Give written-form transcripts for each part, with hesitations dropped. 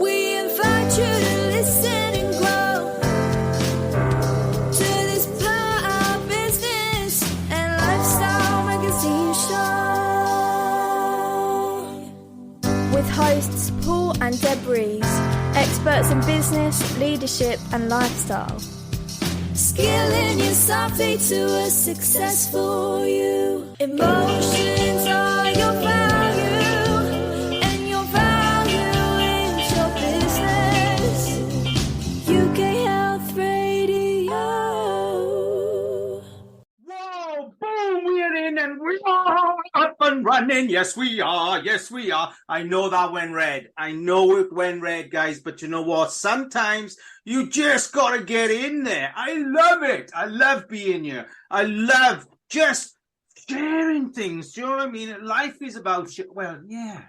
We invite you to listen and grow to this Power Business and Lifestyle magazine show. With hosts Paul and Deb Rees, experts in business, leadership and lifestyle. Skilling yourself to a successful you. Emotions are your value, and your value is your business. UK Health Radio. Whoa, boom, we're in and we are up and running. Yes, we are. Yes, we are. I know that went red. I know it went red, guys, but you know what? Sometimes you just got to get in there. I love it. I love being here. I love just sharing things. Do you know what I mean? Life is about, well, yeah.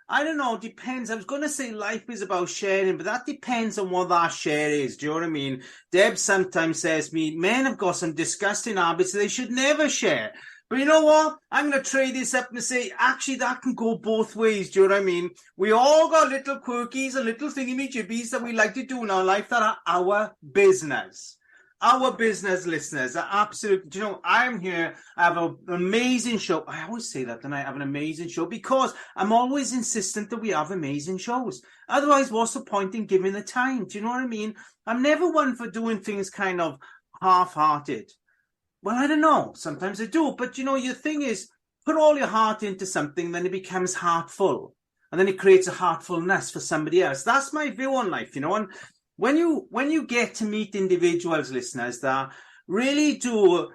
I don't know. It depends. I was going to say life is about sharing, but that depends on what that share is. Do you know what I mean? Deb sometimes says to me, men have got some disgusting habits they should never share. But you know what? I'm going to trade this up and say, actually, that can go both ways. Do you know what I mean? We all got little quirkies and little thingy-jibbies that we like to do in our life that are our business. Our business listeners are absolutely, do you know, I'm here. I have an amazing show. I always say that, and I have an amazing show because I'm always insistent that we have amazing shows. Otherwise, what's the point in giving the time? Do you know what I mean? I'm never one for doing things kind of half-hearted. Well, I don't know. Sometimes I do. But, you know, your thing is, put all your heart into something, then it becomes heartful. And then it creates a heartfulness for somebody else. That's my view on life, you know. And when you get to meet individuals, listeners, that really do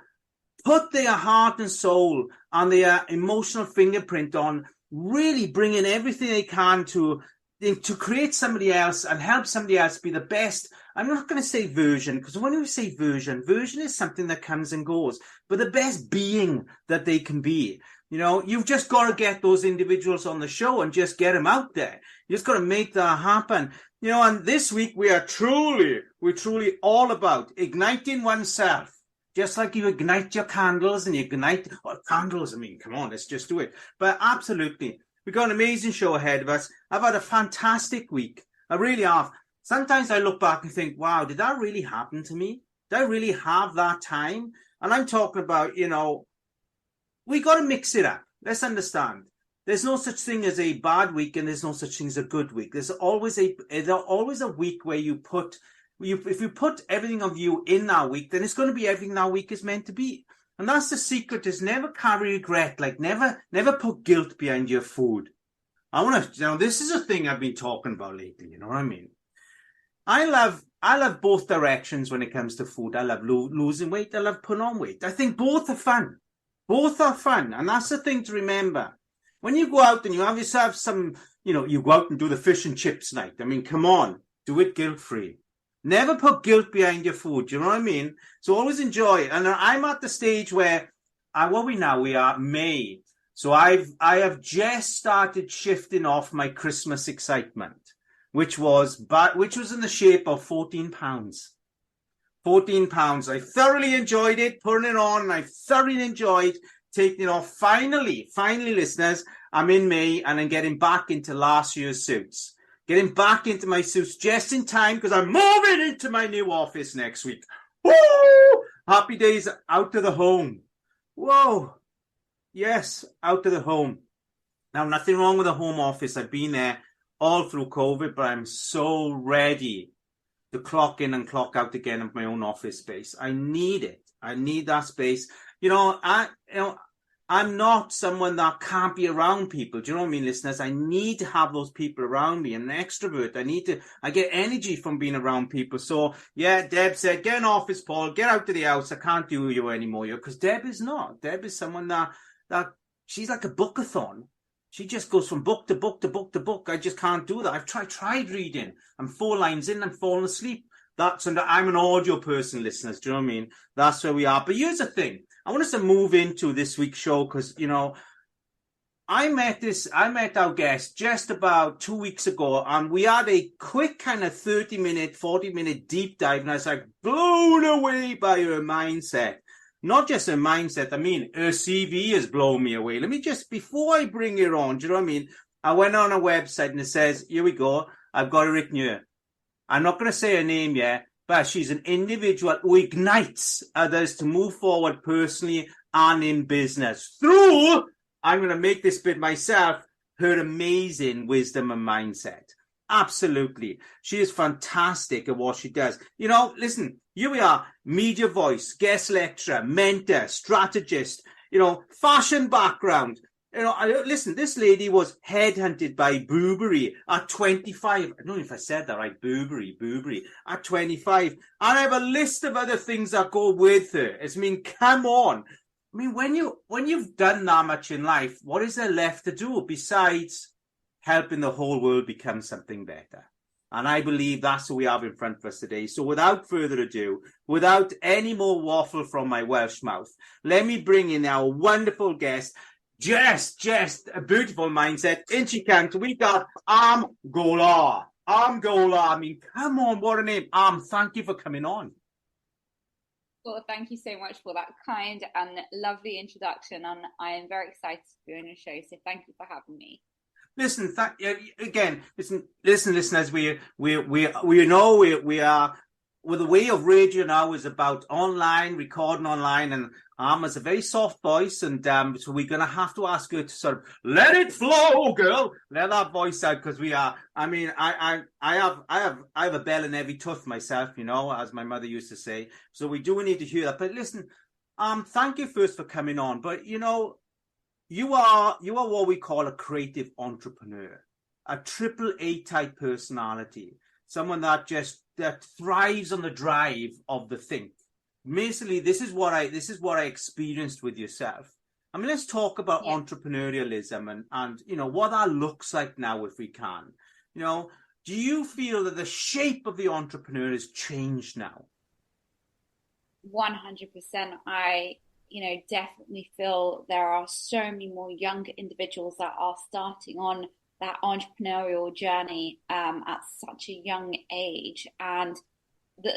put their heart and soul and their emotional fingerprint on really bringing everything they can to create somebody else and help somebody else be the best. I'm not going to say version, because when we say version is something that comes and goes, but the best being that they can be. You know, you've just got to get those individuals on the show and just get them out there. You just got to make that happen. You know, and this week we're truly all about igniting oneself. Just like you ignite your candles and you ignite, well, candles, I mean, come on, let's just do it. But absolutely, we've got an amazing show ahead of us. I've had a fantastic week. I really have. Sometimes I look back and think, wow, did that really happen to me? Did I really have that time? And I'm talking about, you know, we got to mix it up. Let's understand. There's no such thing as a bad week and there's no such thing as a good week. There's always a week where if you put everything of you in that week, then it's going to be everything that week is meant to be. And that's the secret, is never carry regret. Like never put guilt behind your food. This is a thing I've been talking about lately. You know what I mean? I love both directions when it comes to food. I love losing weight. I love putting on weight. I think both are fun. Both are fun. And that's the thing to remember. When you go out and you have yourself some, you know, you go out and do the fish and chips night. I mean, come on, do it guilt-free. Never put guilt behind your food. You know what I mean? So always enjoy it. And I'm at the stage where, we are May. So I have just started shifting off my Christmas excitement, which was in the shape of 14 pounds. 14 pounds. I thoroughly enjoyed it, putting it on, and I thoroughly enjoyed taking it off. Finally, listeners, I'm in May and I'm getting back into last year's suits. Getting back into my suits just in time because I'm moving into my new office next week. Woo! Happy days out to the home. Whoa. Yes, out to the home. Now, nothing wrong with the home office. I've been there all through COVID, but I'm so ready to clock in and clock out again of my own office space. I need it. I need that space. I'm not someone that can't be around people. Do you know what I mean, listeners? I need to have those people around me. I'm an extrovert. I get energy from being around people. So, yeah, Deb said, get an office, Paul. Get out to the house. I can't do you anymore. Because Deb is not. Deb is someone that she's like a bookathon. She just goes from book to book to book to book. I just can't do that. I've tried reading. I'm 4 lines in, I'm falling asleep. I'm an audio person, listeners. Do you know what I mean? That's where we are. But here's the thing. I want us to move into this week's show because, you know, I met our guest just about 2 weeks ago, and we had a quick kind of 30-minute, 40-minute deep dive, and I was like blown away by her mindset. Not just her mindset, I mean, her CV has blown me away. Before I bring her on, do you know what I mean? I went on a website and it says, here we go, I've got it written here. I'm not going to say her name yet, but she's an individual who ignites others to move forward personally and in business through, I'm going to make this bit myself, her amazing wisdom and mindset. Absolutely. She is fantastic at what she does. You know, listen, here we are, media voice, guest lecturer, mentor, strategist, you know, fashion background. You know, listen, this lady was headhunted by Burberry at 25. I don't know if I said that right. Burberry at 25. And I have a list of other things that go with her. I mean, come on. I mean, when you've done that much in life, what is there left to do besides helping the whole world become something better? And I believe that's what we have in front of us today. So without further ado, without any more waffle from my Welsh mouth, let me bring in our wonderful guest, just a beautiful mindset. In she comes. We got Golhar. Golhar. I mean, come on, what a name. Thank you for coming on. Well, thank you so much for that kind and lovely introduction. And I am very excited to be on your show. So thank you for having me. Listen, listen, as we know we are, well, the way of radio now is about online, recording online, and has a very soft voice, and so we're going to have to ask her to sort of let it flow, girl, let that voice out, because we are. I mean, I have a bell in every tooth myself, you know, as my mother used to say. So we do need to hear that. But listen, thank you first for coming on. But you know, you are what we call a creative entrepreneur, a triple A type personality, someone that thrives on the drive of the think. Basically, this is what I experienced with yourself. I mean, let's talk about entrepreneurialism and you know what that looks like now, if we can. You know, do you feel that the shape of the entrepreneur has changed now? 100%. I, definitely feel there are so many more younger individuals that are starting on that entrepreneurial journey at such a young age, and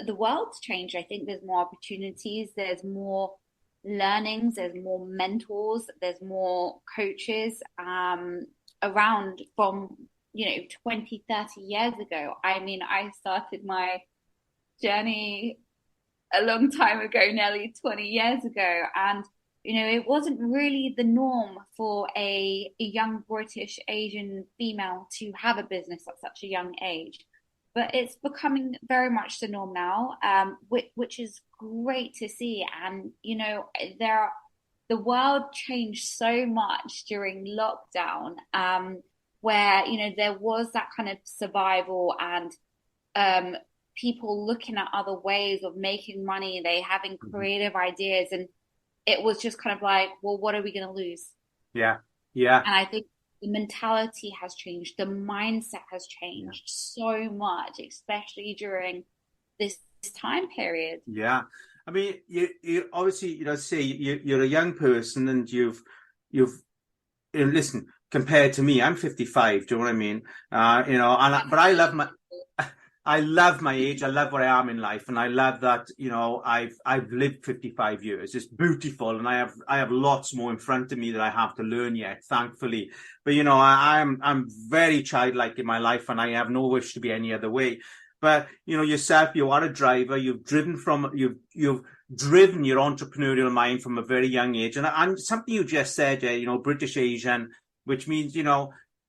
the world's changed. I think there's more opportunities, there's more learnings, there's more mentors, there's more coaches around from 20, 30 years ago. I mean, I started my journey a long time ago, nearly 20 years ago, and it wasn't really the norm for a young British Asian female to have a business at such a young age. But it's becoming very much the norm now, which is great to see. And, the world changed so much during lockdown, where, there was that kind of survival and people looking at other ways of making money, they having creative ideas. And it was just kind of like, well, what are we going to lose? Yeah. And I think the mentality has changed. The mindset has changed so much, especially during this time period. Yeah. I mean, you obviously, say you're a young person and you've listen, compared to me, I'm 55. Do you know what I mean? But I love my age. I love where I am in life, and I love that. I've lived 55 years. It's beautiful, and I have lots more in front of me that I have to learn yet, thankfully. But I'm very childlike in my life, and I have no wish to be any other way. But yourself, you are a driver. You've driven your entrepreneurial mind from a very young age, and something you just said, British Asian, which means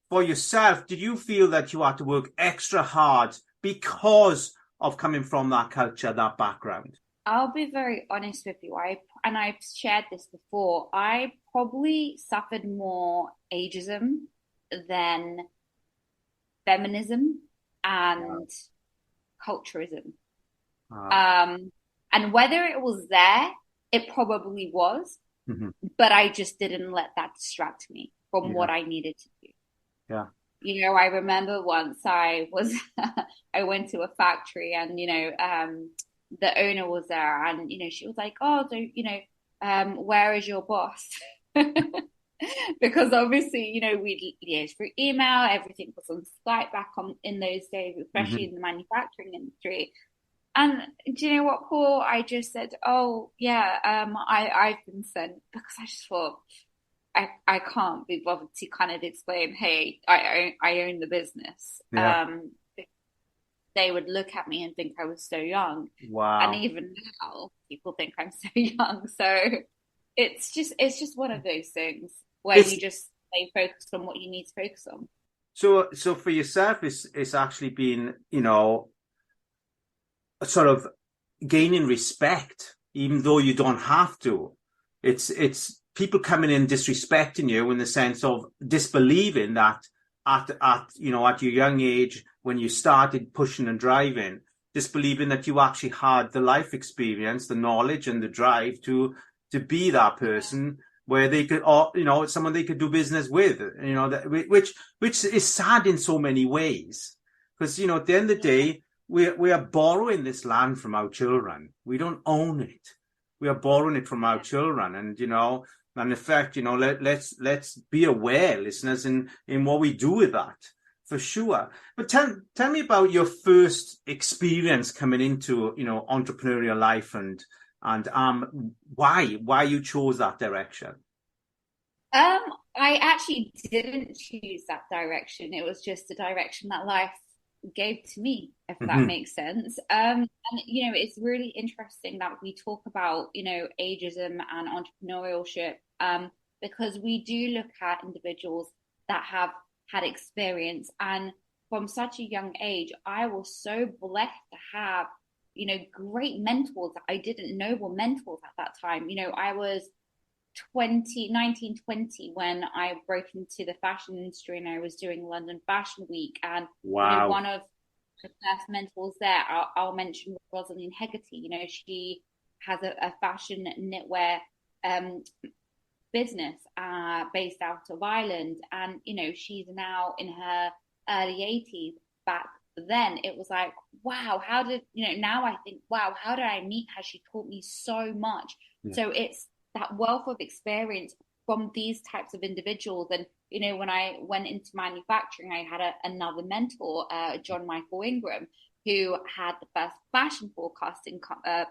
for yourself, did you feel that you had to work extra hard because of coming from that culture, that background? I'll be very honest with you. I've shared this before. I probably suffered more ageism than feminism and culturism. And whether it was there, it probably was, but I just didn't let that distract me from what I needed to do. Yeah. I remember once I went to a factory and, the owner was there and, she was like, oh, so, where is your boss? Because obviously, we'd liaise through email, everything was on Skype back in those days, especially in the manufacturing industry. And do you know what, Paul? I just said, oh, yeah, I've been sent, because I just thought, I can't be bothered to kind of explain, hey, I own the business. Yeah. they would look at me and think I was so young. Wow. And even now, people think I'm so young. So it's just one of those things where you just stay focused on what you need to focus on. So for yourself, it's actually been, sort of gaining respect, even though you don't have to. It's people coming in disrespecting you in the sense of disbelieving that at your young age, when you started pushing and driving, disbelieving that you actually had the life experience, the knowledge and the drive to be that person where they could, or someone they could do business with, which is sad in so many ways, because at the end of the day, we are borrowing this land from our children. We don't own it. We are borrowing it from our children, and in fact, let's be aware, listeners, in what we do with that, for sure. But tell me about your first experience coming into entrepreneurial life, and why you chose that direction. I actually didn't choose that direction. It was just the direction that life gave to me, if that makes sense. And it's really interesting that we talk about ageism and entrepreneurship, because we do look at individuals that have had experience, and from such a young age, I was so blessed to have great mentors that I didn't know were mentors at that time. I was 19, 20 when I broke into the fashion industry, and I was doing London Fashion Week, and wow. One of the first mentors there, I'll mention Rosalind Hegarty. She has a fashion knitwear business based out of Ireland, and she's now in her early 80s. Back then it was like, wow, how did now I think, wow, how did I meet her? She taught me so much. So it's that wealth of experience from these types of individuals. And when I went into manufacturing, I had another mentor, John Michael Ingram, who had the first fashion forecasting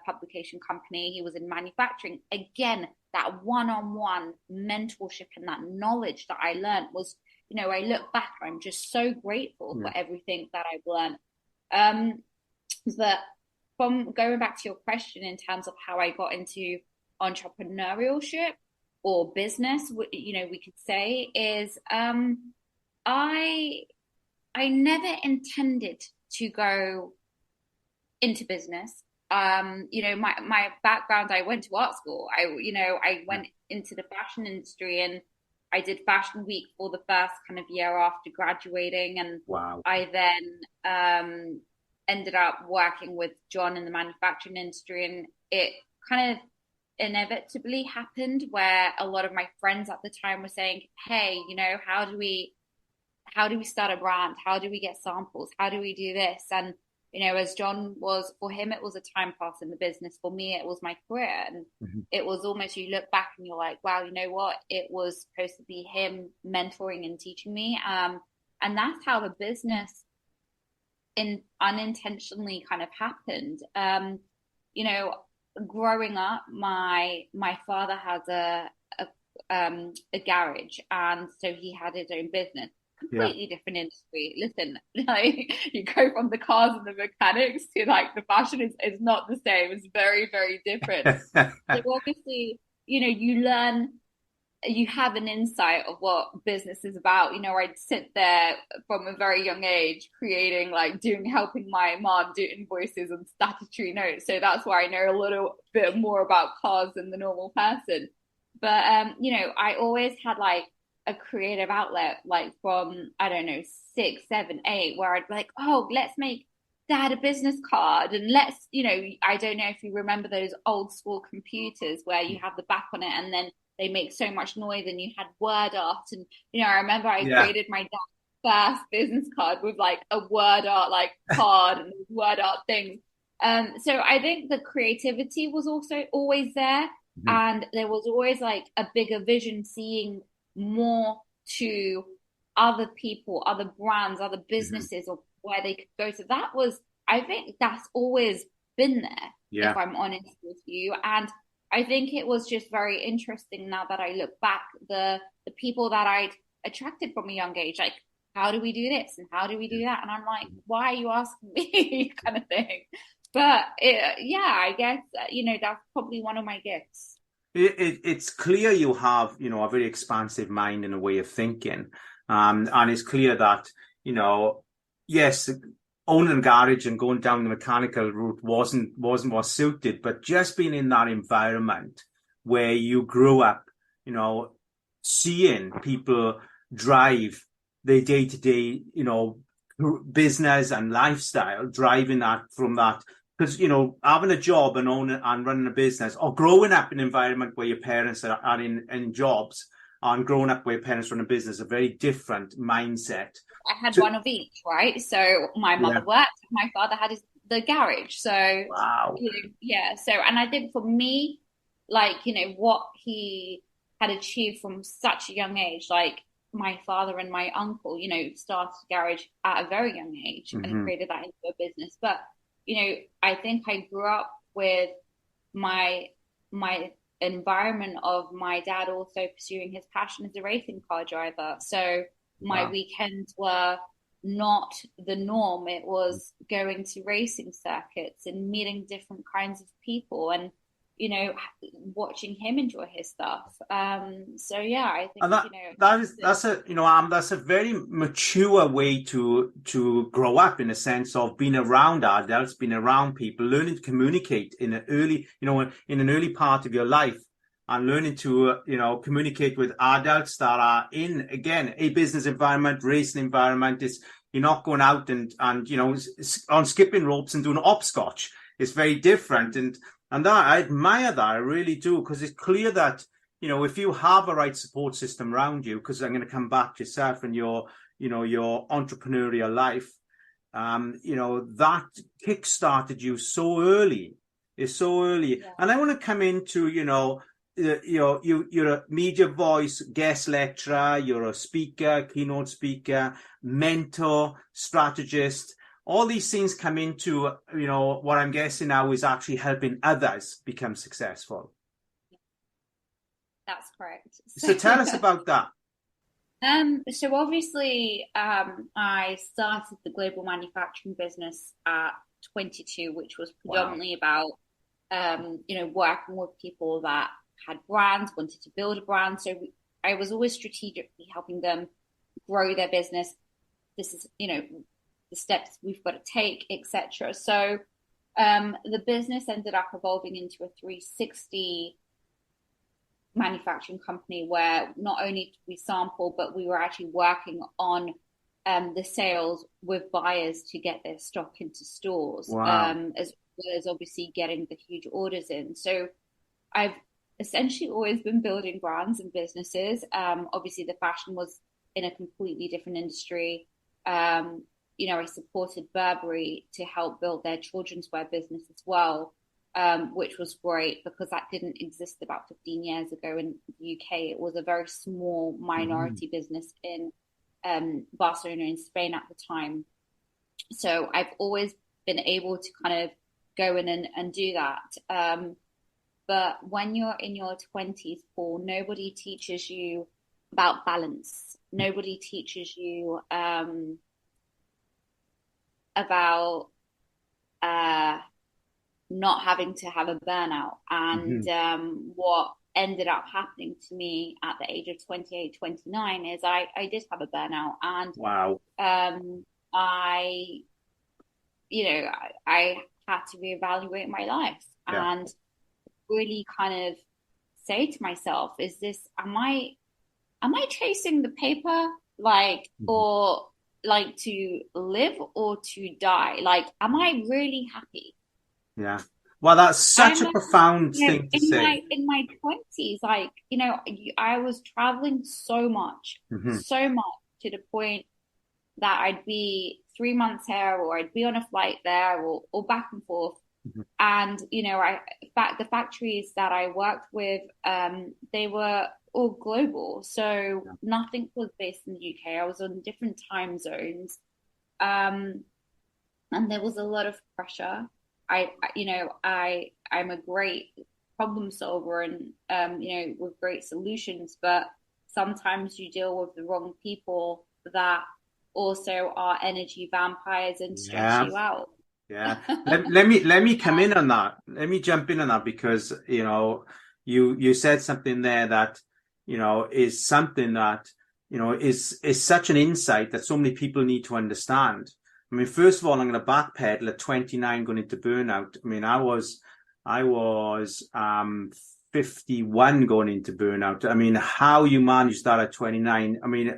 publication company. He was in manufacturing. Again, that one-on-one mentorship and that knowledge that I learned was, I look back, I'm just so grateful for everything that I've learned. But from going back to your question in terms of how I got into entrepreneurship or business, we could say, is I never intended to go into business. My background, I went to art school. I went into the fashion industry, and I did Fashion Week for the first kind of year after graduating, and wow. I then ended up working with John in the manufacturing industry, and it kind of inevitably happened where a lot of my friends at the time were saying, hey, how do we start a brand? How do we get samples? How do we do this? And as John was, for him it was a time pass in the business. For me it was my career, and it was almost, you look back and you're like, wow, you know what, it was supposed to be him mentoring and teaching me, and that's how the business unintentionally kind of happened. Growing up, my father has a garage, and so he had his own business. Completely different industry. Listen, you go from the cars and the mechanics to the fashion is not the same. It's very, very different. So obviously, you learn, you have an insight of what business is about. I'd sit there from a very young age creating, helping my mom do invoices and statutory notes. So that's why I know a little bit more about cars than the normal person. But, I always had a creative outlet, from, I don't know, 6, 7, 8, where I'd be like, oh, let's make Dad a business card, and let's, I don't know if you remember those old school computers where you have the back on it and then they make so much noise, and you had word art. And, I remember I created my dad's first business card with a word art, card and word art things. So I think the creativity was also always there. And there was always a bigger vision, seeing more to other people, other brands, other businesses, or where they could go. So that was, I think that's always been there, if I'm honest with you. And I think it was just very interesting now that I look back, the people that I'd attracted from a young age, how do we do this and how do we do that? And I'm like, why are you asking me? kind of thing. But I guess, that's probably one of my gifts. It's clear you have, a very expansive mind and a way of thinking. And it's clear that, yes, owning a garage and going down the mechanical route wasn't what suited, but just being in that environment where you grew up, seeing people drive their day-to-day, business and lifestyle, driving that from that. Because, having a job and owning and running a business, or growing up in an environment where your parents are in jobs, and growing up where your parents run a business, a very different mindset. I had one of each, right? So my mother worked, my father had the garage. So, wow. So, and I think for me, like, what he had achieved from such a young age, like my father and my uncle, started a garage at a very young age and created that into a business. But I think I grew up with my environment of my dad also pursuing his passion as a racing car driver. So my weekends were not the norm. It was going to racing circuits and meeting different kinds of people and, watching him enjoy his stuff. I think, that's a very mature way to grow up, in a sense of being around adults, being around people, learning to communicate in an early part of your life, and learning to, communicate with adults that are in, again, a business environment, racing environment. You're not going out and on skipping ropes and doing hopscotch. It's very different. And that, I admire that, I really do, because it's clear that, if you have a right support system around you, because I'm going to come back to yourself and your entrepreneurial life, that kick-started you so early. It's so early. Yeah. And I want to come into, you're a media voice, guest lecturer, you're a speaker, keynote speaker, mentor, strategist. All these things come into, what I'm guessing now is actually helping others become successful. That's correct. So tell us about that. So obviously, I started the global manufacturing business at 22, which was predominantly about, working with people that had brands, wanted to build a brand. So I was always strategically helping them grow their business. This is, the steps we've got to take, etc. So the business ended up evolving into a 360 manufacturing company where not only did we sample, but we were actually working on the sales with buyers to get their stock into stores, as well as obviously getting the huge orders in. So I've essentially always been building brands and businesses. Obviously, the fashion was in a completely different industry. I supported Burberry to help build their children's wear business as well, which was great because that didn't exist about 15 years ago in the UK. It was a very small minority business in Barcelona in Spain at the time. So I've always been able to kind of go in and do that. But when you're in your 20s, Paul, nobody teaches you about balance. Nobody teaches you about not having to have a burnout. And what ended up happening to me at the age of 28, 29 is I did have a burnout. And I had to reevaluate my life and really kind of say to myself, am I chasing the paper, or like to live or to die? Like, am I really happy? Yeah. Well, that's such a profound thing to say. In my 20s, I was traveling so much to the point that I'd be 3 months here, or I'd be on a flight there, or back and forth. And, the factories that I worked with, they were all global. So nothing was based in the UK. I was on different time zones. And there was a lot of pressure. I'm a great problem solver and, with great solutions, but sometimes you deal with the wrong people that also are energy vampires and stress Yeah. you out. Yeah. Let me come in on that. Let me jump in on that because, you said something there that, is something that, is such an insight that so many people need to understand. I mean, first of all, I'm going to backpedal at 29 going into burnout. I mean, I was 51 going into burnout. I mean, how you manage that at 29. I mean,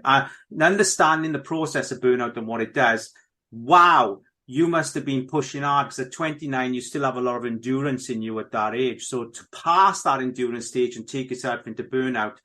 understanding the process of burnout and what it does. Wow. You must have been pushing hard because at 29, you still have a lot of endurance in you at that age. So to pass that endurance stage and take yourself into burnout,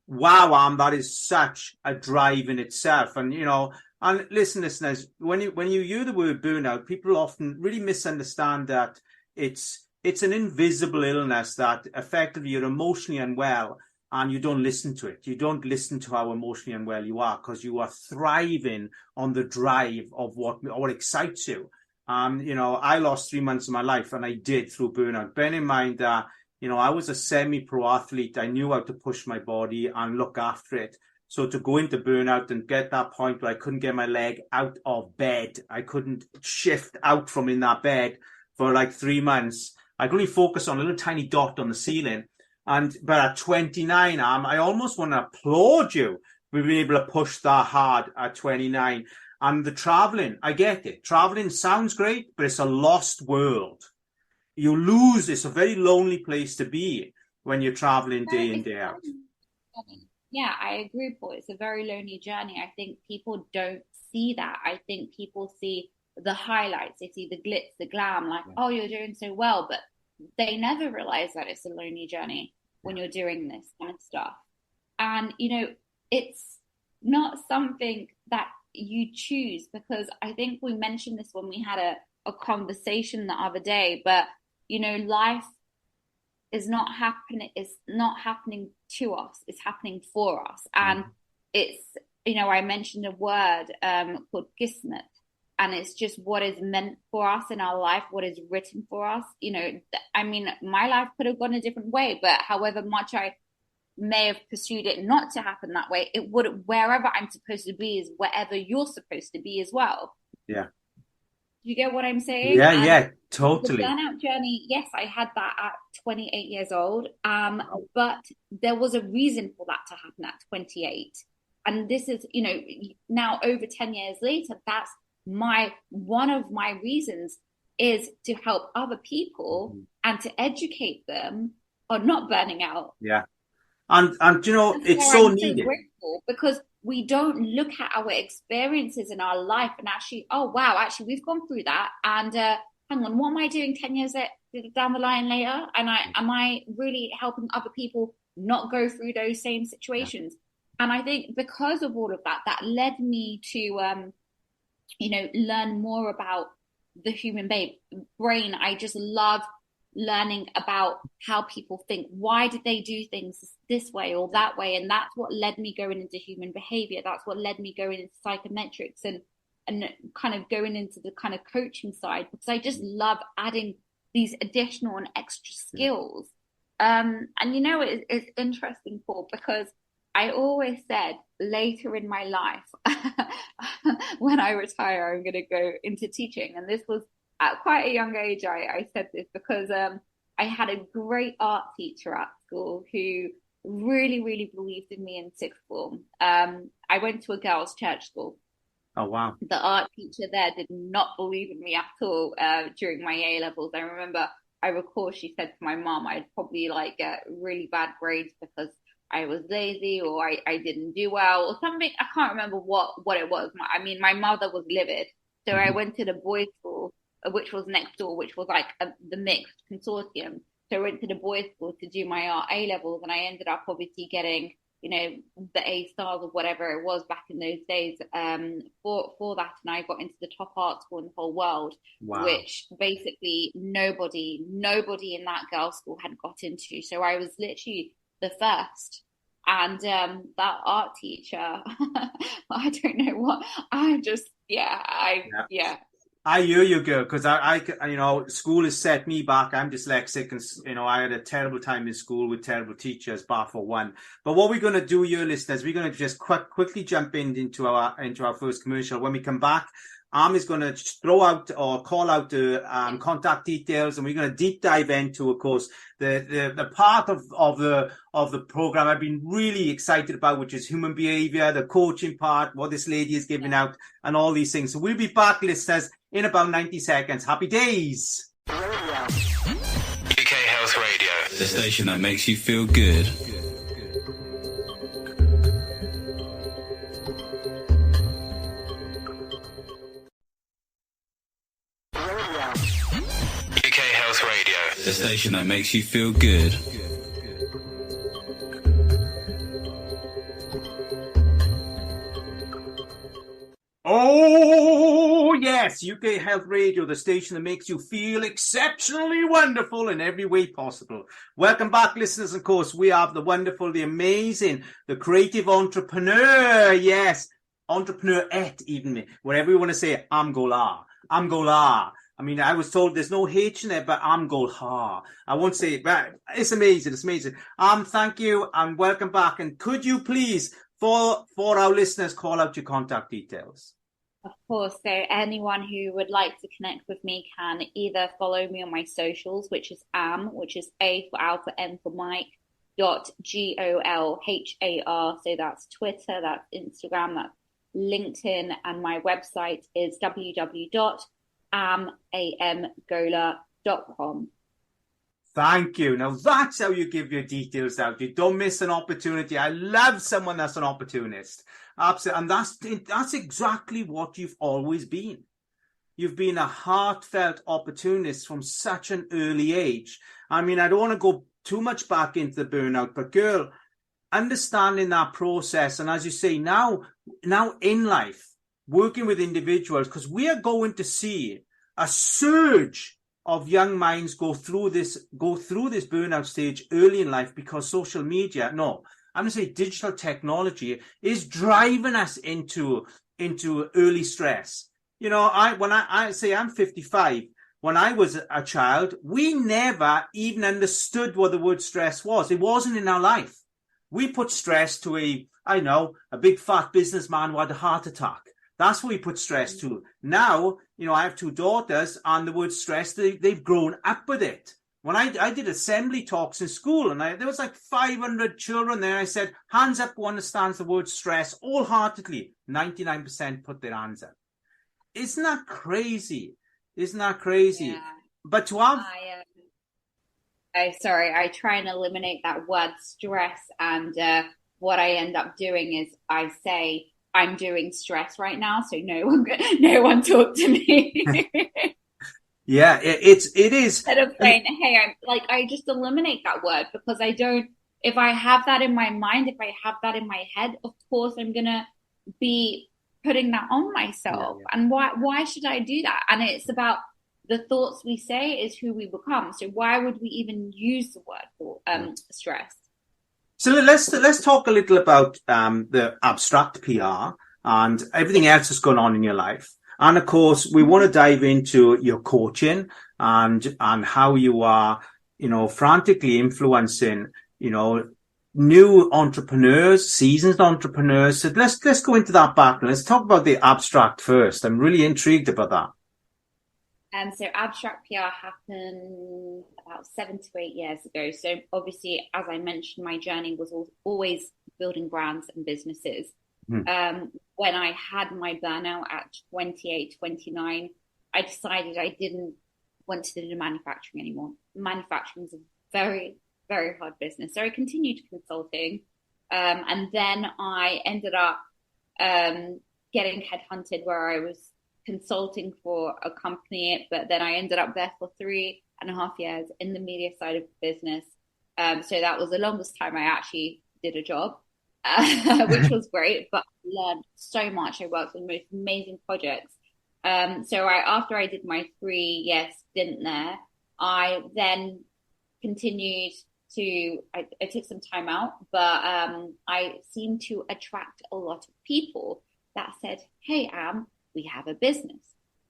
wow, that is such a drive in itself. And, and listen, listeners, when you hear the word burnout, people often really misunderstand that it's an invisible illness that effectively you're emotionally unwell and you don't listen to it. You don't listen to how emotionally unwell you are because you are thriving on the drive of what excites you. I lost 3 months of my life and I did through burnout. Bear in mind that, I was a semi-pro athlete. I knew how to push my body and look after it. So to go into burnout and get that point where I couldn't get my leg out of bed, I couldn't shift out from in that bed for like 3 months. I could only focus on a little tiny dot on the ceiling. But at 29, I almost want to applaud you for being able to push that hard at 29. And the traveling, I get it. Traveling sounds great, but it's a lost world. You lose. It's a very lonely place to be when you're traveling day in, day out. Yeah, I agree, Paul. It's a very lonely journey. I think people don't see that. I think people see the highlights. They see the glitz, the glam, like, oh, you're doing so well. But they never realize that it's a lonely journey when you're doing this kind of stuff. And, it's not something that you choose, because I think we mentioned this when we had a conversation the other day, but, life is not happening to us, it's happening for us. And it's, I mentioned a word called Kismet, and it's just what is meant for us in our life, what is written for us. I mean, my life could have gone a different way, but however much I may have pursued it not to happen that way, it would, wherever I'm supposed to be is wherever you're supposed to be as well. Yeah. You get what I'm saying? Yeah, totally. The burnout journey, yes, I had that at 28 years old, but there was a reason for that to happen at 28. And this is, now over 10 years later, that's one of my reasons is to help other people and to educate them on not burning out. Yeah. And it's so needed. So grateful, because we don't look at our experiences in our life and actually, oh wow, actually we've gone through that, and hang on, what am I doing 10 years down the line later? And am I really helping other people not go through those same situations? And I think because of all of that led me to learn more about the human brain. I just love learning about how people think. Why did they do things this way or that way? And that's what led me going into human behavior. That's what led me going into psychometrics and kind of going into the kind of coaching side, because I just love adding these additional and extra skills. And it's interesting, Paul, because I always said later in my life, when I retire, I'm going to go into teaching. And this was at quite a young age. I said this because I had a great art teacher at school who really, really believed in me in sixth form. I went to a girls' church school. Oh, wow. The art teacher there did not believe in me at all during my A levels. I recall she said to my mom I'd probably get really bad grades because I was lazy or I didn't do well or something. I can't remember what it was. My mother was livid. So I went to the boys' school, which was next door, which was the mixed consortium. So I went to the boys' school to do my art A levels, and I ended up obviously getting, the A stars or whatever it was back in those days for that. And I got into the top art school in the whole world, which basically nobody in that girls' school had got into. So I was literally the first. And that art teacher, I don't know what, I just, yeah. I hear you, girl, because school has set me back. I'm dyslexic, and I had a terrible time in school with terrible teachers, bar for one. But what we're going to do, your listeners, we're going to just quickly jump into our first commercial. When we come back, is going to throw out or call out the contact details, and we're going to deep dive into, of course, the part of the program I've been really excited about, which is human behavior, the coaching part, what this lady is giving out, and all these things. So we'll be back, listeners, in about 90 seconds. Happy days. UK Health Radio, the station that makes you feel good. UK Health Radio, the station that makes you feel good. Oh, yes, UK Health Radio, the station that makes you feel exceptionally wonderful in every way possible. Welcome back, listeners. Of course, we have the wonderful, the amazing, the creative entrepreneur. Yes, entrepreneurette, even, whatever you want to say. I'm Golhar. I'm Golhar. I mean, I was told there's no H in there, but I'm Golhar. I won't say it, but it's amazing. It's amazing. Thank you and welcome back. And could you please, for our listeners, call out your contact details? Of course. So anyone who would like to connect with me can either follow me on my socials, which is which is A for Alpha, M for Mike, .GOLHAR. So that's Twitter, that's Instagram, that's LinkedIn, and my website is www.amgolhar.com. Thank you. Now that's how you give your details out. You don't miss an opportunity. I love someone that's an opportunist. Absolutely. And that's exactly what you've always been. You've been a heartfelt opportunist from such an early age. I mean, I don't want to go too much back into the burnout, but girl, understanding that process. And as you say, now in life, working with individuals, because we are going to see a surge of young minds go through this burnout stage early in life, because social media, I'm going to say digital technology is driving us into early stress. When I say I'm 55, when I was a child, we never even understood what the word stress was. It wasn't in our life. We put stress to a big fat businessman who had a heart attack. That's what we put stress to. Now, I have two daughters, and the word stress, they've grown up with it. When I did assembly talks in school, and there was like 500 children there, I said, hands up who understands the word stress wholeheartedly. 99% put their hands up. Isn't that crazy? Yeah. But to have... I try and eliminate that word stress, and what I end up doing is I say, I'm doing stress right now, so no one talk to me. Yeah, it is. Instead of saying, hey, I just eliminate that word, because if I have that in my mind, if I have that in my head, of course I'm going to be putting that on myself. Yeah. And why should I do that? And it's about the thoughts we say is who we become. So why would we even use the word for stress? So let's talk a little about the abstract PR and everything else that's going on in your life. And of course, we want to dive into your coaching and how you are, frantically influencing, new entrepreneurs, seasoned entrepreneurs. So let's go into that back. Let's talk about the abstract first. I'm really intrigued about that. So abstract PR happened about 7 to 8 years ago. So obviously, as I mentioned, my journey was always building brands and businesses. When I had my burnout at 28, 29, I decided I didn't want to do manufacturing anymore. Manufacturing is a very, very hard business. So I continued consulting. And then I ended up getting headhunted, where I was consulting for a company, but then I ended up there for 3.5 years in the media side of the business. So that was the longest time I actually did a job, which was great, but I learned so much. I worked on the most amazing projects. So after I did my 3-year stint there, I then continued I took some time out, but I seemed to attract a lot of people that said, hey, we have a business.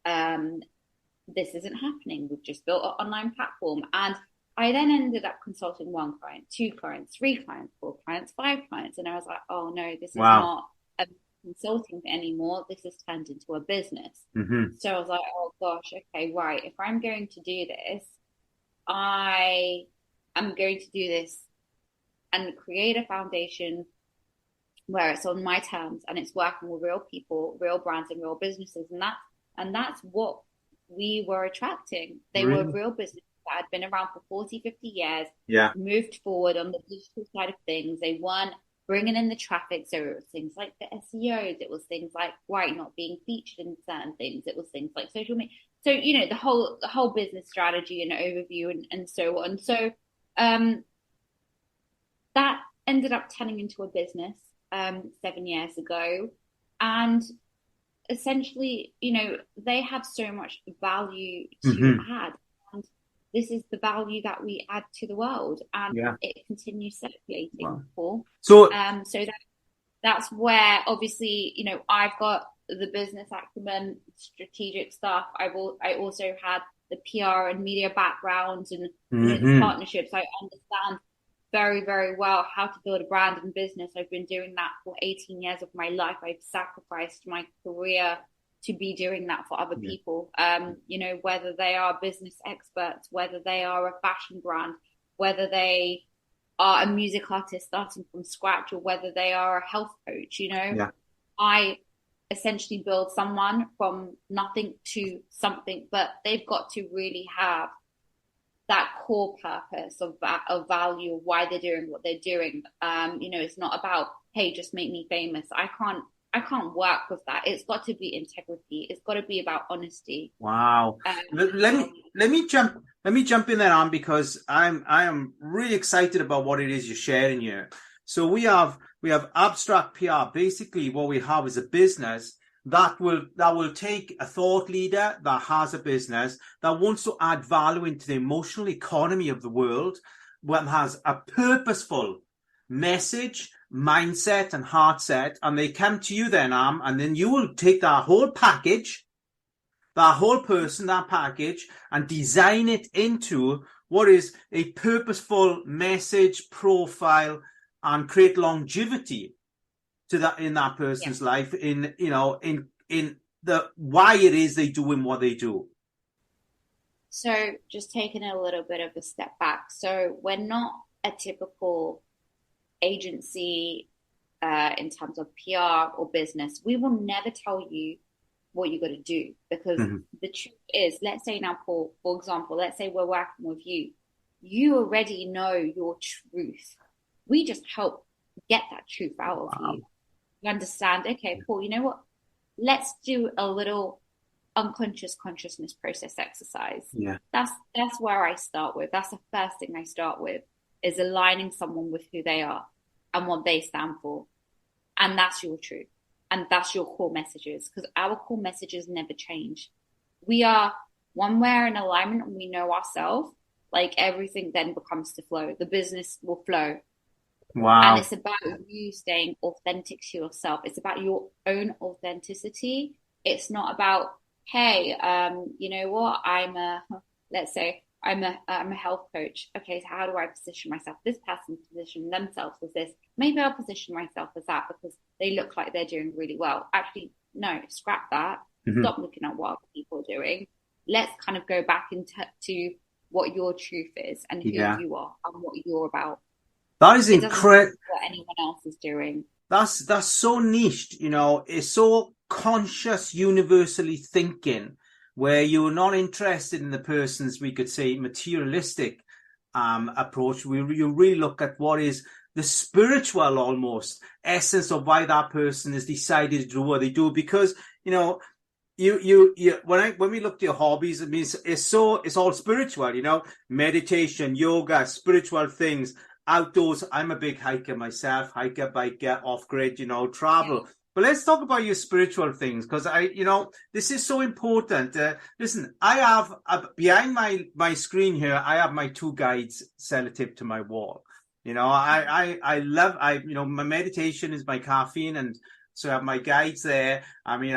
this isn't happening. We've just built an online platform. And I then ended up consulting 1 client, 2 clients, 3 clients, 4 clients, 5 clients. And I was like, oh no, this is not a consulting anymore. This has turned into a business. So I was like, oh gosh, okay, right. If I'm going to do this, I am going to do this and create a foundation where it's on my terms and it's working with real people, real brands and real businesses. And that's what we were attracting. They were real businesses that had been around for 40, 50 years, moved forward on the digital side of things. They weren't bringing in the traffic. So it was things like the SEOs. It was things like, not being featured in certain things. It was things like social media. So, the whole business strategy and overview and so on. So that ended up turning into a business 7 years ago. And essentially, they have so much value to add. And this is the value that we add to the world. And it continues circulating. Paul. So that's where, obviously, I've got the business acumen, strategic stuff. I also had the PR and media background and the partnerships. I understand very, very well how to build a brand and business. I've been doing that for 18 years of my life. I've sacrificed my career to be doing that for other people. Whether they are business experts, whether they are a fashion brand, whether they are a music artist starting from scratch, or whether they are a health coach, I essentially build someone from nothing to something, but they've got to really have that core purpose of value of why they're doing what they're doing. It's not about, hey, just make me famous. I can't work with that. It's got to be integrity. It's got to be about honesty. Wow. Let me jump in there, Anne, because I am really excited about what it is you're sharing here. So we have abstract PR. Basically, what we have is a business that will take a thought leader that has a business that wants to add value into the emotional economy of the world, that has a purposeful message, mindset and heart set, and they come to you then, and then you will take that whole package, that whole person, that package, and design it into what is a purposeful message, profile, and create longevity to that in that person's life, in the why it is they doing what they do. So just taking a little bit of a step back. So we're not a typical agency in terms of PR or business. We will never tell you what you got to do, because the truth is, let's say now, Paul, for example, let's say we're working with you. You already know your truth. We just help get that truth out of you. You understand? Okay, Paul, you know what? Let's do a little unconscious consciousness process exercise. Yeah. That's where I start with. That's the first thing I start with, is aligning someone with who they are and what they stand for. And that's your truth. And that's your core messages, because our core messages never change. We are, when we're in alignment and we know ourselves, like, everything then becomes to flow. The business will flow. Wow. And it's about you staying authentic to yourself. It's about your own authenticity. It's not about, hey, you know what? Let's say I'm a health coach. Okay, so how do I position myself? This person positioned themselves as this. Maybe I'll position myself as that because they look like they're doing really well. Actually, no, scrap that. Stop looking at what other people are doing. Let's kind of go back into what your truth is and who you are and what you're about. That is incredible. What anyone else is doing. That's so niched, it's so conscious, universally thinking, where you're not interested in the person's, we could say, materialistic approach. You really look at what is the spiritual, almost, essence of why that person has decided to do what they do. Because, you when we look at your hobbies, I mean, it's all spiritual, meditation, yoga, spiritual things. Outdoors, I'm a big hiker myself, biker, off-grid, travel. Yeah. But let's talk about your spiritual things, because this is so important. Listen, I have behind my screen here, I have my 2 guides sellotape to my wall. I love, my meditation is my caffeine, and So I have my guides there. I mean,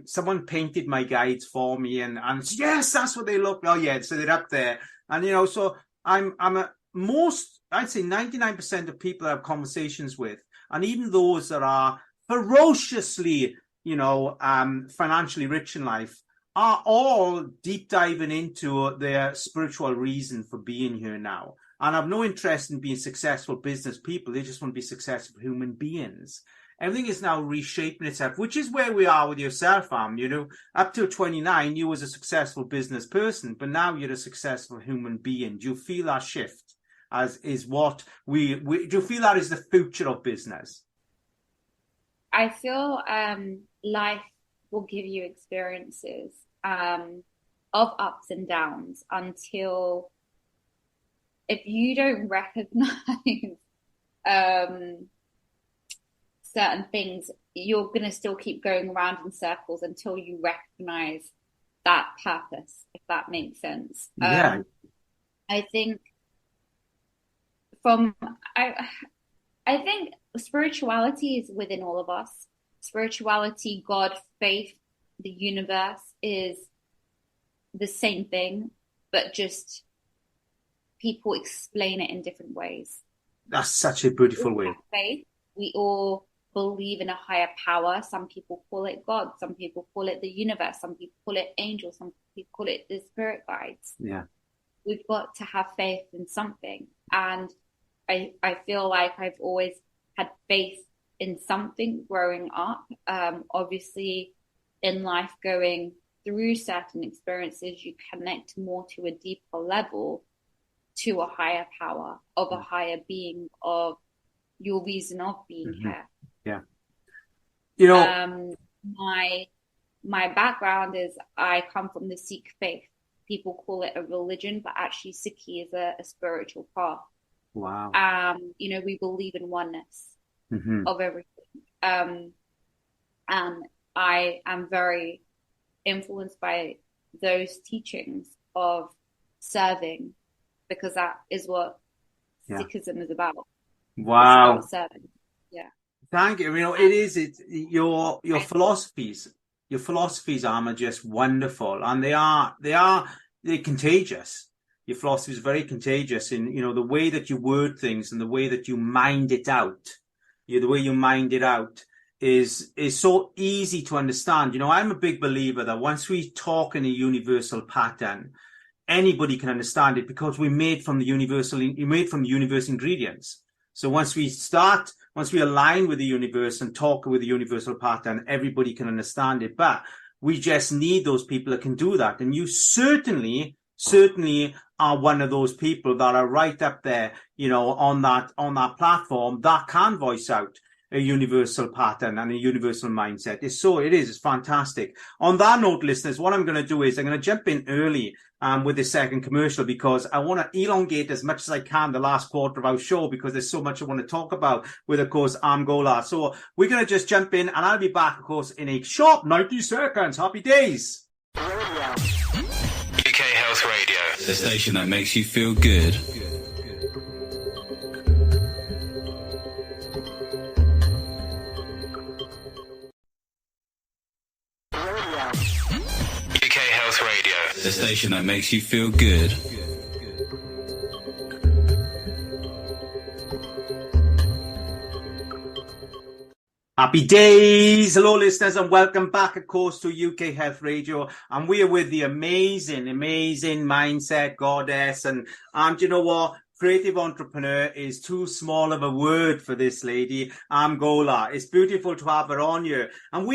someone painted my guides for me, and yes, that's what they look. Oh yeah, so they're up there, and so I'd say 99% of people I have conversations with, and even those that are ferociously, financially rich in life, are all deep diving into their spiritual reason for being here now. And have no interest in being successful business people. They just want to be successful human beings. Everything is now reshaping itself, which is where we are with yourself, Up till 29, you was a successful business person, but now you're a successful human being. Do you feel that shift do you feel that is the future of business? I feel life will give you experiences of ups and downs until, if you don't recognize certain things, you're going to still keep going around in circles until you recognize that purpose, if that makes sense. Yeah. I think I think spirituality is within all of us. Spirituality, God, faith, the universe is the same thing, but just people explain it in different ways. That's such a beautiful way. Faith, we all believe in a higher power. Some people call it God. Some people call it the universe. Some people call it angels. Some people call it the spirit guides. Yeah. We've got to have faith in something. And I feel like I've always had faith in something growing up. Obviously, in life, going through certain experiences, you connect more to a deeper level, to a higher power, of a higher being, of your reason of being here. Yeah. My background is I come from the Sikh faith. People call it a religion, but actually Sikhi is a spiritual path. Wow. We believe in oneness of everything. And I am very influenced by those teachings of serving, because that is what Sikhism is about. Wow. It's about serving. Yeah. Thank you. It is. Your philosophies. Your philosophies are just wonderful, and they're contagious. Your philosophy is very contagious in, the way that you word things and the way that you mind it out. The way you mind it out is so easy to understand. I'm a big believer that once we talk in a universal pattern, anybody can understand it, because we're made from the universe ingredients. So once we align with the universe and talk with the universal pattern, everybody can understand it. But we just need those people that can do that. And you certainly are one of those people that are right up there, on that platform that can voice out a universal pattern and a universal mindset. It's fantastic. On that note, listeners, what I'm going to do is I'm going to jump in early with the second commercial, because I want to elongate as much as I can the last quarter of our show, because there's so much I want to talk about with, of course, Golhar. So we're going to just jump in, and I'll be back, of course, in a sharp 90 seconds. Happy days. UK Health Radio, the station that makes you feel good. UK Health Radio, the station that makes you feel good. Happy days. Hello, listeners, and welcome back, of course, to UK Health Radio. And we are with the amazing mindset goddess. And you know what? Creative entrepreneur is too small of a word for this lady, Golhar. It's beautiful to have her on here. And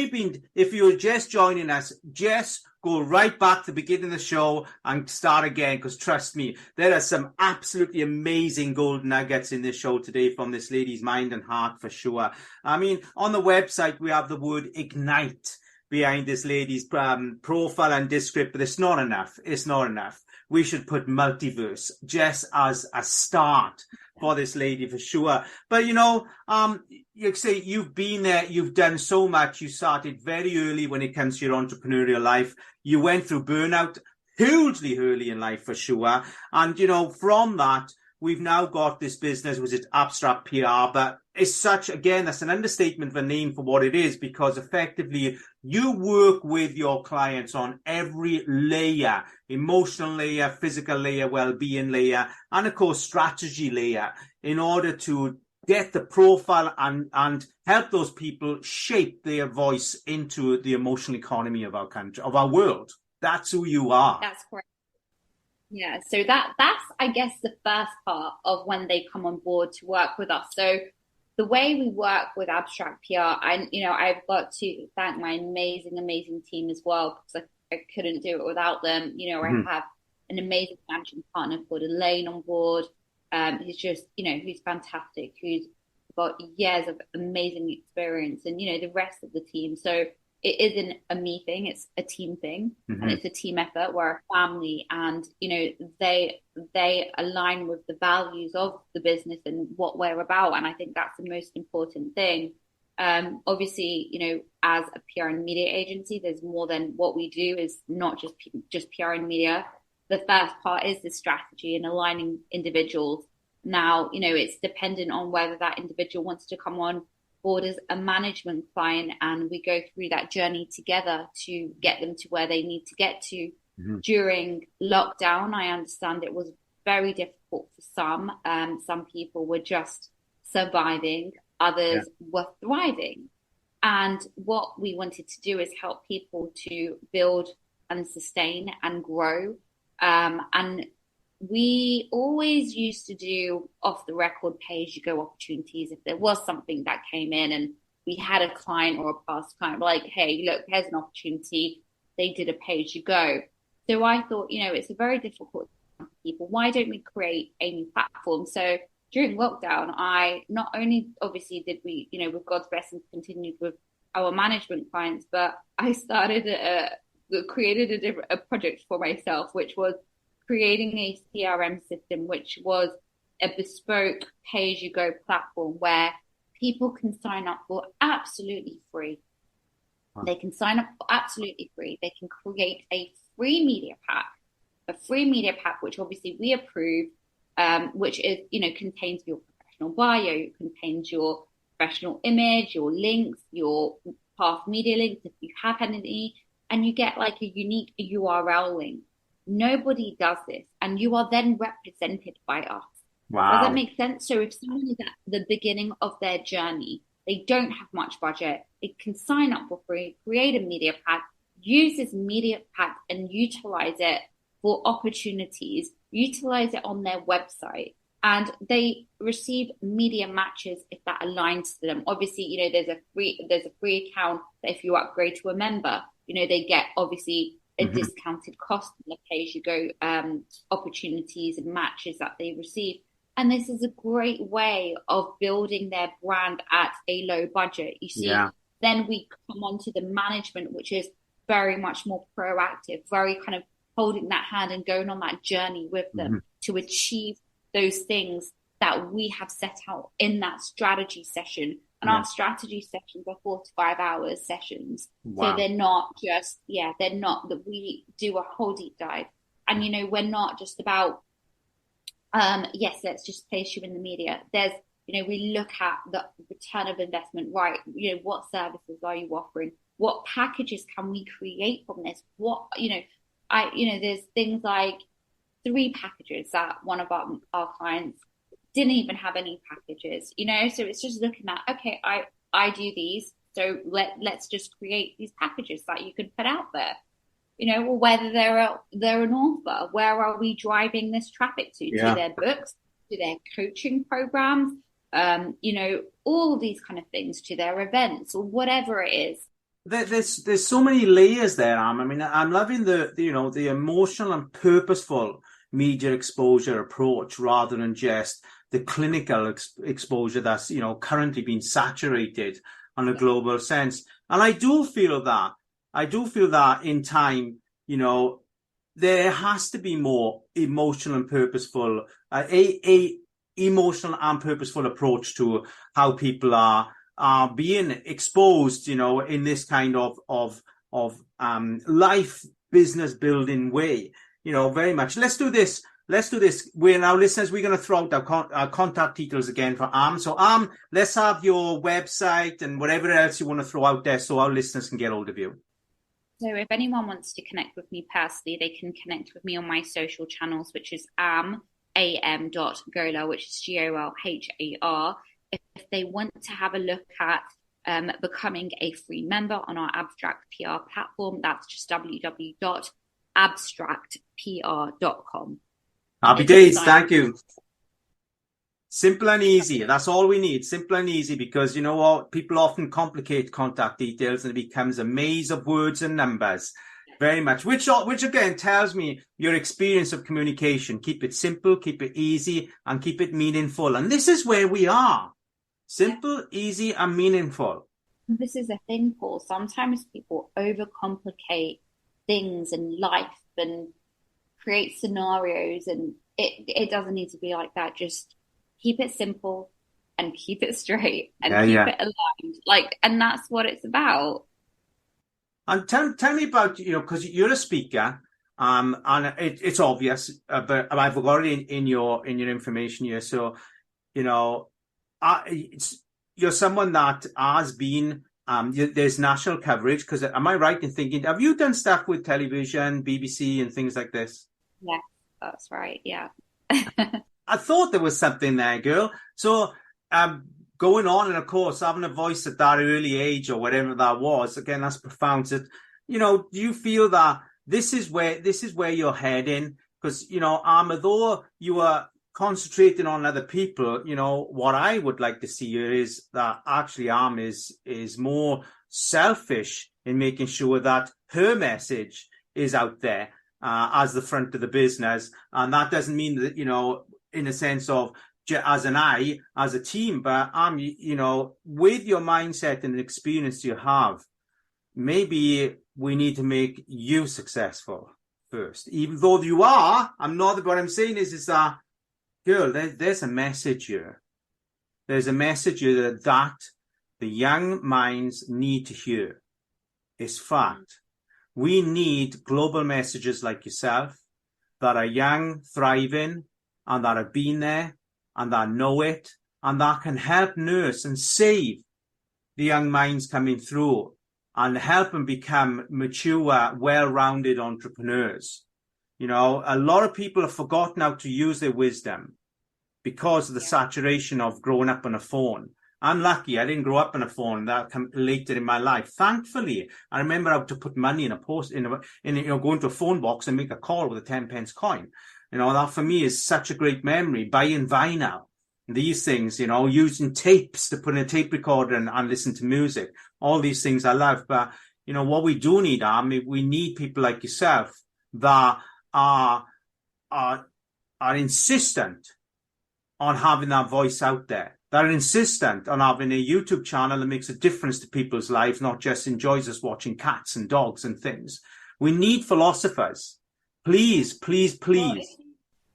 if you're just joining us, just go right back to the beginning of the show and start again, because trust me, there are some absolutely amazing gold nuggets in this show today from this lady's mind and heart, for sure. On the website, we have the word ignite behind this lady's profile and description, but it's not enough. We should put multiverse just as a start for this lady, for sure. But, you say you've been there, you've done so much. You started very early when it comes to your entrepreneurial life. You went through burnout hugely early in life, for sure. And, from that, we've now got this business, which is abstract PR, but it's such, again, that's an understatement of a name for what it is, because effectively you work with your clients on every layer, emotional layer, physical layer, well-being layer, and of course, strategy layer, in order to get the profile and help those people shape their voice into the emotional economy of our country, of our world. That's who you are. That's correct. Yeah, so that's I guess the first part of when they come on board to work with us. So the way we work with Abstract PR, I've got to thank my amazing team as well, because I couldn't do it without them. I have an amazing managing partner called Elaine on board. Who's fantastic, who's got years of amazing experience, and the rest of the team. So it isn't a me thing, it's a team thing, and it's a team effort. We're a family, and they align with the values of the business and what we're about, and I think that's the most important thing. Obviously, as a PR and media agency, there's more than what we do. Is not just PR and media. The first part is the strategy and aligning individuals. Now, it's dependent on whether that individual wants to come on board as a management client, and we go through that journey together to get them to where they need to get to. During lockdown, I understand it was very difficult for some. Some people were just surviving, others were thriving. And what we wanted to do is help people to build and sustain and grow. And we always used to do off the record pay-as-you-go opportunities. If there was something that came in and we had a client or a past client like, hey, look, here's an opportunity. They did a pay-as-you-go. So I thought, it's a very difficult time for people. Why don't we create a new platform? So during lockdown, I not only obviously did we, with God's blessing, continued with our management clients, but I created a project for myself, which was creating a CRM system, which was a bespoke pay-as-you-go platform where people can sign up for absolutely free. Wow. They can sign up for absolutely free. They can create a free media pack, which obviously we approve, which is, contains your professional bio, contains your professional image, your links, your past media links, if you have any, and you get like a unique URL link. Nobody does this, and you are then represented by us. Wow. Does that make sense? So if someone is at the beginning of their journey, they don't have much budget, they can sign up for free, create a media pack, use this media pack and utilize it for opportunities, utilize it on their website, and they receive media matches if that aligns to them. Obviously, there's a free account that if you upgrade to a member, they get obviously a discounted cost in the pay-as-you-go opportunities and matches that they receive. And this is a great way of building their brand at a low budget. You see, Then we come on to the management, which is very much more proactive, very kind of holding that hand and going on that journey with them to achieve those things that we have set out in that strategy session. And our strategy sessions are 4 to 5 hours sessions. Wow. So they're not just, they're not that we do a whole deep dive. And, we're not just about, let's just place you in the media. There's, we look at the return of investment, right? What services are you offering? What packages can we create from this? There's things like 3 packages that one of our clients didn't even have any packages, so it's just looking at, okay, I do these, so let's just create these packages that you can put out there, or whether they're an author, where are we driving this traffic to their books, to their coaching programs, all of these kind of things, to their events or whatever it is. There's so many layers there. I mean, I'm loving the emotional and purposeful media exposure approach rather than just the clinical exposure that's currently being saturated on a global sense. And I do feel that in time, there has to be more emotional and purposeful, a emotional and purposeful approach to how people are being exposed, in this kind of life business building way, very much. Let's do this. let's do this. We're now, listeners, we're going to throw out our contact details again for Am. So Am, let's have your website and whatever else you want to throw out there so our listeners can get hold of you. So if anyone wants to connect with me personally, they can connect with me on my social channels, which is am.golhar, which is Golhar. If they want to have a look at becoming a free member on our Abstract PR platform, that's just www.abstractpr.com. Happy days. Thank you. Simple and easy. That's all we need. Simple and easy, because you know what? People often complicate contact details and it becomes a maze of words and numbers. Very much. Which again tells me your experience of communication. Keep it simple, keep it easy, and keep it meaningful. And this is where we are. Simple, easy, and meaningful. This is a thing, Paul. Sometimes people overcomplicate things in life and create scenarios, and it doesn't need to be like that. Just keep it simple and keep it straight and keep it aligned. And that's what it's about. And tell me about, because you're a speaker, and it's obvious, but I've got it in your information here. So, you're someone that has been, there's national coverage, because am I right in thinking, have you done stuff with television, BBC and things like this? Yes, that's right. Yeah. I thought there was something there, girl. So, going on, and of course, having a voice at that early age or whatever that was, again, that's profound. So, do you feel that this is where you're heading? Because, although you are concentrating on other people, what I would like to see here is that actually is more selfish in making sure that her message is out there as the front of the business. And that doesn't mean that, in a sense of as a team, but with your mindset and the experience you have, maybe we need to make you successful first. Even though you are, what I'm saying is that, girl, there's a message here. There's a message here that the young minds need to hear. It's fact. We need global messages like yourself that are young, thriving, and that have been there, and that know it, and that can help nurse and save the young minds coming through and help them become mature, well-rounded entrepreneurs. A lot of people have forgotten how to use their wisdom because of the saturation of growing up on a phone. I'm lucky. I didn't grow up on a phone. That came later in my life. Thankfully, I remember how to put money in a post, go into a phone box and make a call with a 10-pence coin. That for me is such a great memory. Buying vinyl, these things, using tapes to put in a tape recorder and listen to music. All these things I love. But, what we do need, we need people like yourself that are insistent on having that voice out there. That are insistent on having a YouTube channel that makes a difference to people's lives, not just enjoys us watching cats and dogs and things. We need philosophers. Please, please, please.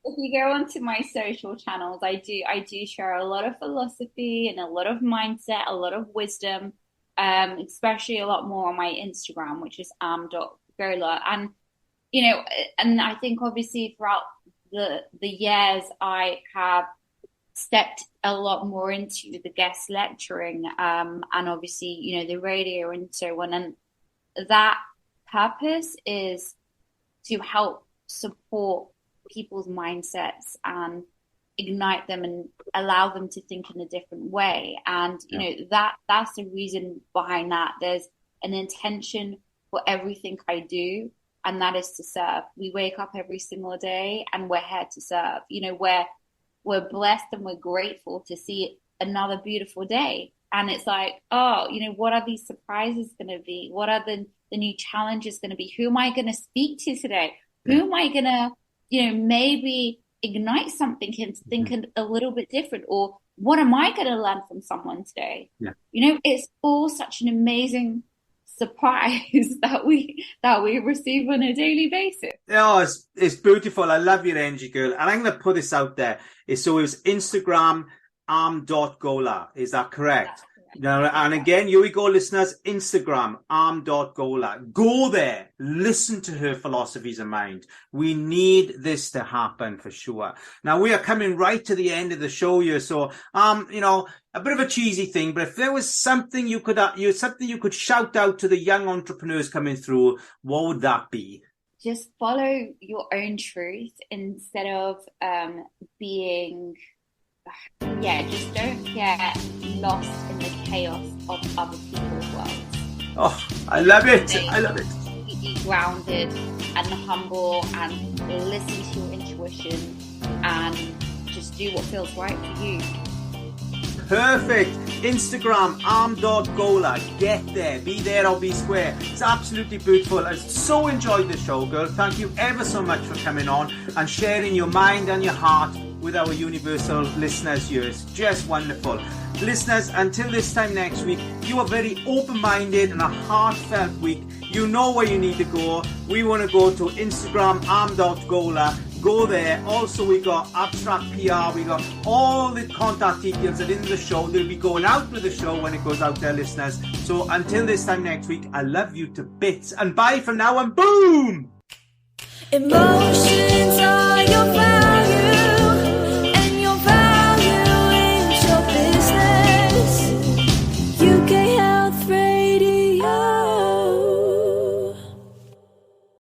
If you go onto my social channels, I do share a lot of philosophy and a lot of mindset, a lot of wisdom, especially a lot more on my Instagram, which is am.golhar. And, and I think obviously throughout the years, I have stepped a lot more into the guest lecturing, and obviously, the radio and so on. And that purpose is to help support people's mindsets and ignite them and allow them to think in a different way. And, that's the reason behind that. There's an intention for everything I do, and that is to serve. We wake up every single day and we're here to serve. We're blessed and we're grateful to see another beautiful day. And it's like, what are these surprises going to be? What are the new challenges going to be? Who am I going to speak to today? Who am I going to, maybe ignite something and think a little bit different? Or what am I going to learn from someone today? Yeah. It's all such an amazing surprise that we receive on a daily basis. Oh, it's beautiful. I love your energy, girl. And I'm going to put this out there. So it was Instagram, am.golhar. Is that correct? Now, and again, here we go, listeners. Instagram, arm.golhar. Go there. Listen to her philosophies of mind. We need this to happen for sure. Now, we are coming right to the end of the show here. So, a bit of a cheesy thing, but if there was something you could shout out to the young entrepreneurs coming through, what would that be? Just follow your own truth instead of being... just don't get lost in the chaos of other people's worlds. Oh, I love it. I love it. Be grounded and humble and listen to your intuition and just do what feels right for you. Perfect. Instagram, arm.golhar. Get there. Be there or be square. It's absolutely beautiful. I so enjoyed the show, girl. Thank you ever so much for coming on and sharing your mind and your heart with our universal listeners here. It's just wonderful. Listeners, until this time next week, you are very open-minded and a heartfelt week. You know where you need to go. We want to go to Instagram, arm.golhar. Go there. Also, we got Abstract PR. We got all the contact details that in the show. They'll be going out with the show when it goes out there, listeners. So until this time next week, I love you to bits. And bye for now and boom! Emotion.